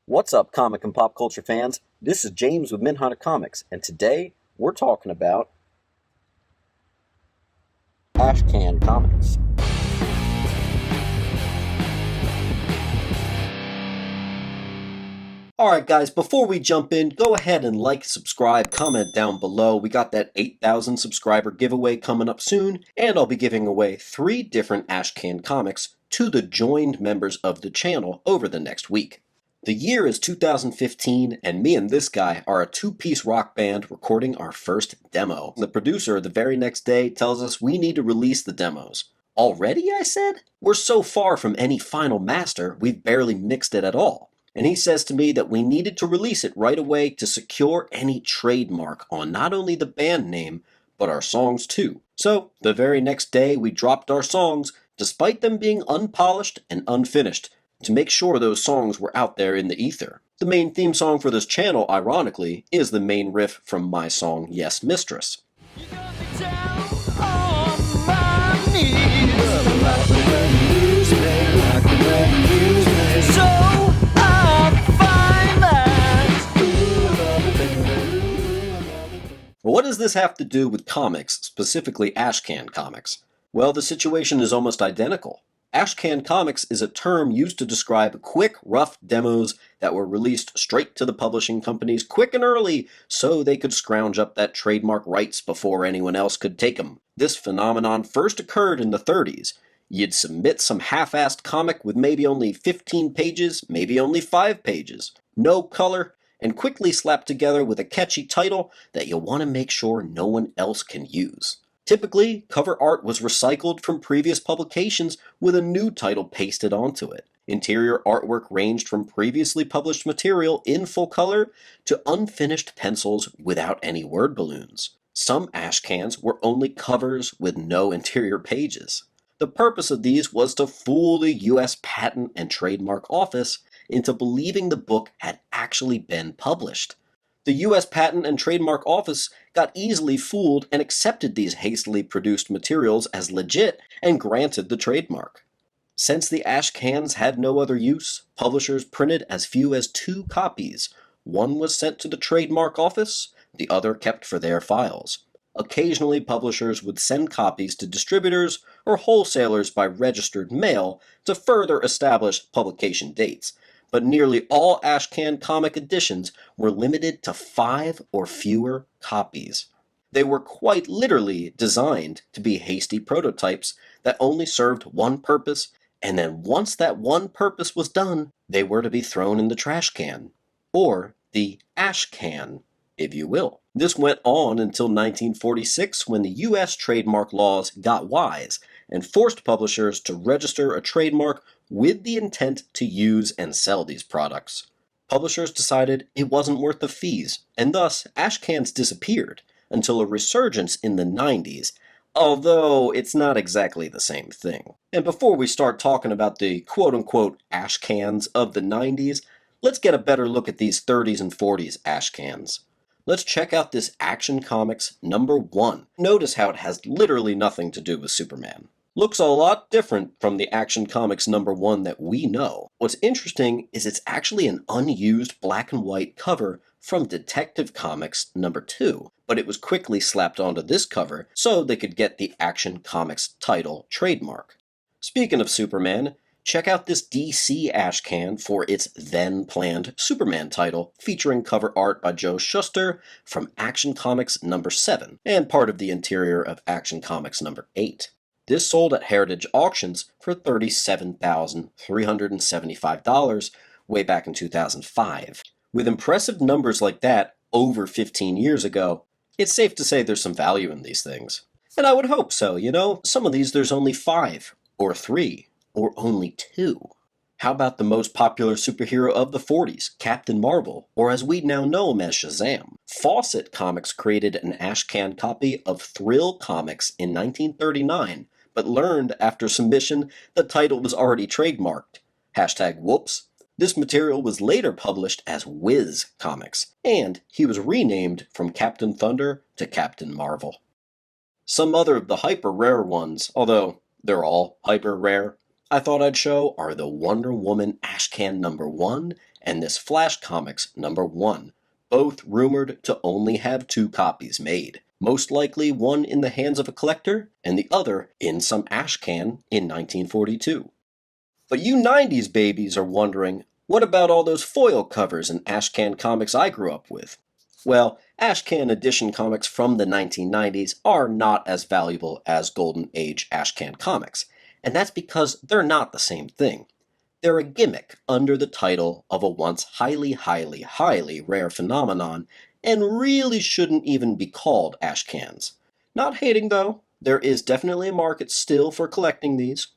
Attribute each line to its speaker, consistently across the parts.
Speaker 1: What's up, comic and pop culture fans? This is James with Minhunter Comics, and today we're talking about ASHCAN Comics. Alright guys, before we jump in, go ahead and like, subscribe, comment down below. We got that 8,000 subscriber giveaway coming up soon, and I'll be giving away 3 different ASHCAN comics to the joined members of the channel over the next week. The year is 2015, and me and this guy are a 2-piece rock band recording our first demo. The producer the very next day tells us we need to release the demos. Already, I said? We're so far from any final master, we've barely mixed it at all. And he says to me that we needed to release it right away to secure any trademark on not only the band name, but our songs too. So, the very next day we dropped our songs, despite them being unpolished and unfinished, to make sure those songs were out there in the ether. The main theme song for this channel, ironically, is the main riff from my song Yes Mistress. You got me down on my knees. Like the way you use me, like the way you use me. So I'll find that. Well, what does this have to do with comics, specifically ASHCAN Comics? Well, the situation is almost identical. ASHCAN Comics is a term used to describe quick, rough demos that were released straight to the publishing companies quick and early so they could scrounge up that trademark rights before anyone else could take them. This phenomenon first occurred in the 30s. You'd submit some half-assed comic with maybe only 15 pages, maybe only 5 pages, no color, and quickly slapped together with a catchy title that you'll want to make sure no one else can use. Typically, cover art was recycled from previous publications with a new title pasted onto it. Interior artwork ranged from previously published material in full color to unfinished pencils without any word balloons. Some ASHCANs were only covers with no interior pages. The purpose of these was to fool the U.S. Patent and Trademark Office into believing the book had actually been published. The U.S. Patent and Trademark Office got easily fooled and accepted these hastily produced materials as legit and granted the trademark. Since the ASHCANs had no other use, publishers printed as few as 2 copies. One was sent to the Trademark Office, the other kept for their files. Occasionally, publishers would send copies to distributors or wholesalers by registered mail to further establish publication dates. But nearly all ASHCAN comic editions were limited to 5 or fewer copies. They were quite literally designed to be hasty prototypes that only served one purpose, and then once that one purpose was done, they were to be thrown in the trash can. Or the ash can, if you will. This went on until 1946 when the U.S. trademark laws got wise and forced publishers to register a trademark with the intent to use and sell these products. Publishers decided it wasn't worth the fees, and thus ASHCANs disappeared until a resurgence in the 90s, although it's not exactly the same thing. And before we start talking about the quote-unquote ASHCANs of the 90s, let's get a better look at these 30s and 40s ASHCANs. Let's check out this Action Comics #1. Notice how it has literally nothing to do with Superman. Looks a lot different from the Action Comics #1 that we know. What's interesting is it's actually an unused black and white cover from Detective Comics #2, but it was quickly slapped onto this cover so they could get the Action Comics title trademark. Speaking of Superman, check out this DC ASHCAN for its then-planned Superman title, featuring cover art by Joe Shuster from Action Comics #7, and part of the interior of Action Comics #8. This sold at Heritage Auctions for $37,375 way back in 2005. With impressive numbers like that over 15 years ago, it's safe to say there's some value in these things. And I would hope so, you know? Some of these there's only 5, or 3, or only 2. How about the most popular superhero of the 40s, Captain Marvel, or as we now know him as Shazam? Fawcett Comics created an ASHCAN copy of Thrill Comics in 1939, but learned after submission the title was already trademarked. #whoops. This material was later published as Whiz Comics, and he was renamed from Captain Thunder to Captain Marvel. Some other of the hyper-rare ones, although they're all hyper-rare, I thought I'd show are the Wonder Woman ASHCAN #1 and this Flash Comics #1, both rumored to only have 2 copies made. Most likely one in the hands of a collector, and the other in some ASHCAN in 1942. But you 90s babies are wondering, what about all those foil covers in ASHCAN comics I grew up with? Well, ASHCAN edition comics from the 1990s are not as valuable as Golden Age ASHCAN comics, and that's because they're not the same thing. They're a gimmick under the title of a once highly rare phenomenon, and really shouldn't even be called ASHCANs. Not hating though, there is definitely a market still for collecting these.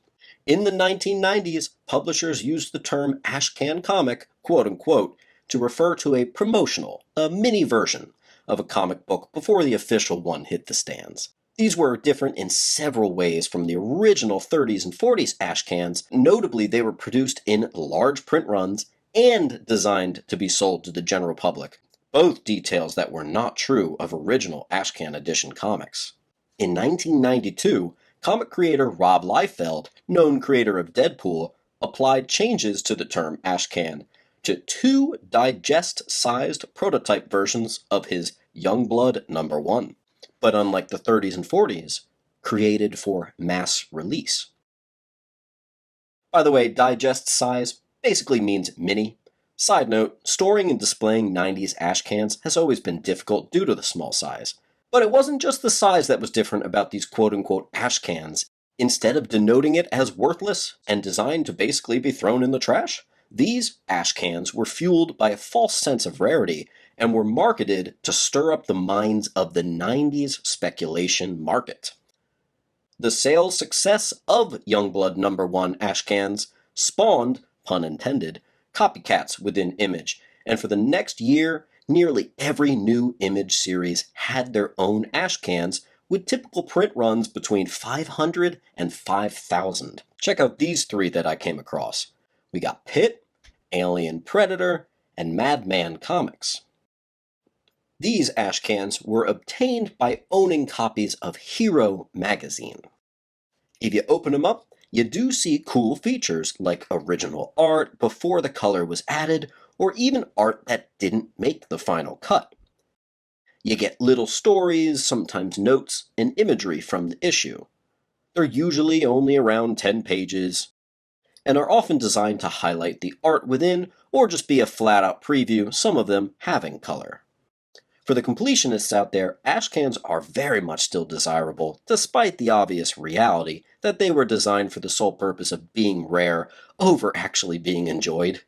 Speaker 1: In the 1990s, publishers used the term ASHCAN comic, quote unquote, to refer to a promotional, a mini version of a comic book before the official one hit the stands. These were different in several ways from the original 30s and 40s ASHCANs. Notably, they were produced in large print runs and designed to be sold to the general public, both details that were not true of original ASHCAN edition comics. In 1992, comic creator Rob Liefeld, known creator of Deadpool, applied changes to the term ASHCAN to 2 digest-sized prototype versions of his Youngblood #1, but unlike the 30s and 40s, created for mass release. By the way, digest size basically means mini. Side note, storing and displaying 90s ASHCANs has always been difficult due to the small size. But it wasn't just the size that was different about these quote-unquote ASHCANs. Instead of denoting it as worthless and designed to basically be thrown in the trash, these ASHCANs were fueled by a false sense of rarity and were marketed to stir up the minds of the 90s speculation market. The sales success of Youngblood #1 ASHCANs spawned, pun intended, copycats within Image, and for the next year, nearly every new Image series had their own ASHCANs, with typical print runs between 500 and 5,000. Check out these 3 that I came across. We got Pit, Alien Predator, and Madman Comics. These ASHCANs were obtained by owning copies of Hero magazine. If you open them up, you do see cool features like original art before the color was added, or even art that didn't make the final cut. You get little stories, sometimes notes, and imagery from the issue. They're usually only around 10 pages, and are often designed to highlight the art within, or just be a flat-out preview, some of them having color. For the completionists out there, ASHCANs are very much still desirable, despite the obvious reality that they were designed for the sole purpose of being rare over actually being enjoyed.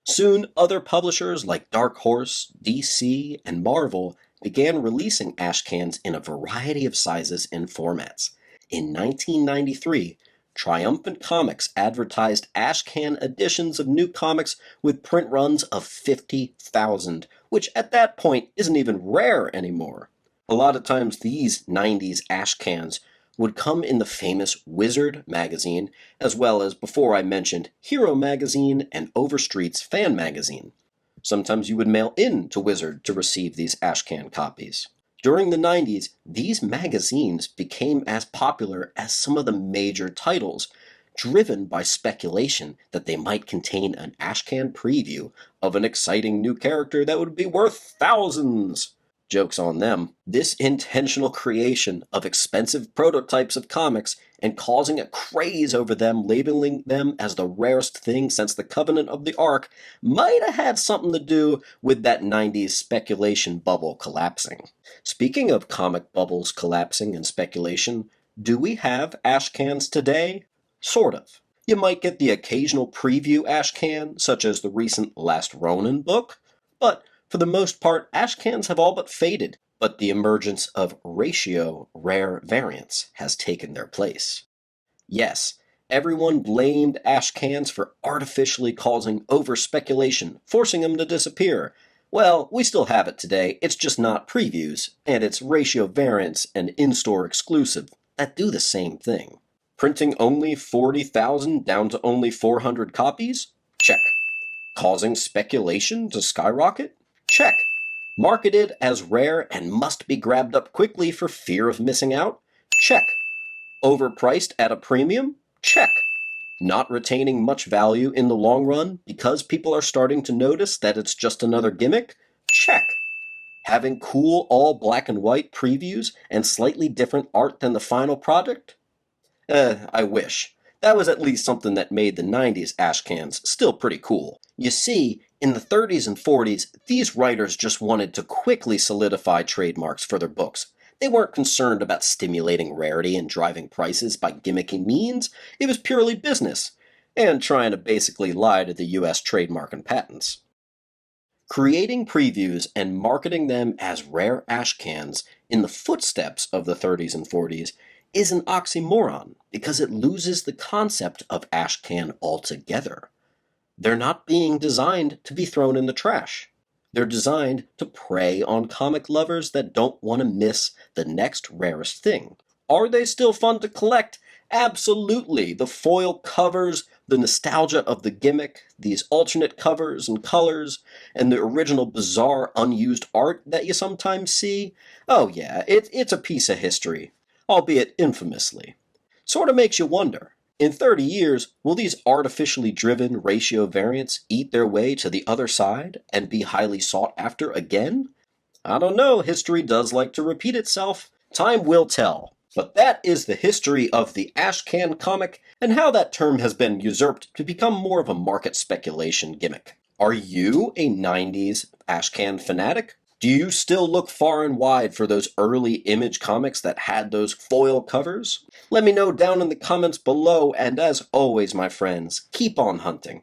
Speaker 1: Soon, other publishers like Dark Horse, DC, and Marvel began releasing ASHCANs in a variety of sizes and formats. In 1993, Triumphant Comics advertised ASHCAN editions of new comics with print runs of 50,000, which at that point isn't even rare anymore. A lot of times these 90s ASHCANs would come in the famous Wizard magazine, as well as, before I mentioned, Hero magazine and Overstreet's Fan magazine. Sometimes you would mail in to Wizard to receive these ASHCAN copies. During the 90s, these magazines became as popular as some of the major titles, driven by speculation that they might contain an ASHCAN preview of an exciting new character that would be worth thousands. Joke's on them. This intentional creation of expensive prototypes of comics and causing a craze over them, labeling them as the rarest thing since the Covenant of the Ark, might have had something to do with that 90s speculation bubble collapsing. Speaking of comic bubbles collapsing and speculation, do we have ASHCANs today? Sort of. You might get the occasional preview ASHCAN, such as the recent Last Ronin book, but for the most part, ASHCANs have all but faded, but the emergence of ratio rare variants has taken their place. Yes, everyone blamed ASHCANs for artificially causing over-speculation, forcing them to disappear. Well, we still have it today, it's just not previews, and it's ratio variants and in-store exclusive that do the same thing. Printing only 40,000 down to only 400 copies? Check. Causing speculation to skyrocket? Check. Marketed as rare and must be grabbed up quickly for fear of missing out? Check. Overpriced at a premium? Check. Not retaining much value in the long run because people are starting to notice that it's just another gimmick? Check. Having cool all black and white previews and slightly different art than the final product? I wish. That was at least something that made the 90s ASHCANs still pretty cool. You see, in the 30s and 40s, these writers just wanted to quickly solidify trademarks for their books. They weren't concerned about stimulating rarity and driving prices by gimmicky means. It was purely business, and trying to basically lie to the US trademark and patents. Creating previews and marketing them as rare ashcans in the footsteps of the 30s and 40s is an oxymoron because it loses the concept of ashcan altogether. They're not being designed to be thrown in the trash. They're designed to prey on comic lovers that don't want to miss the next rarest thing. Are they still fun to collect? Absolutely. The foil covers, the nostalgia of the gimmick, these alternate covers and colors, and the original bizarre unused art that you sometimes see. Oh yeah, it's a piece of history, albeit infamously. Sort of makes you wonder, in 30 years, will these artificially driven ratio variants eat their way to the other side and be highly sought after again? I don't know, history does like to repeat itself. Time will tell. But that is the history of the ASHCAN comic and how that term has been usurped to become more of a market speculation gimmick. Are you a 90s ASHCAN fanatic? Do you still look far and wide for those early Image comics that had those foil covers? Let me know down in the comments below, and as always, my friends, keep on hunting.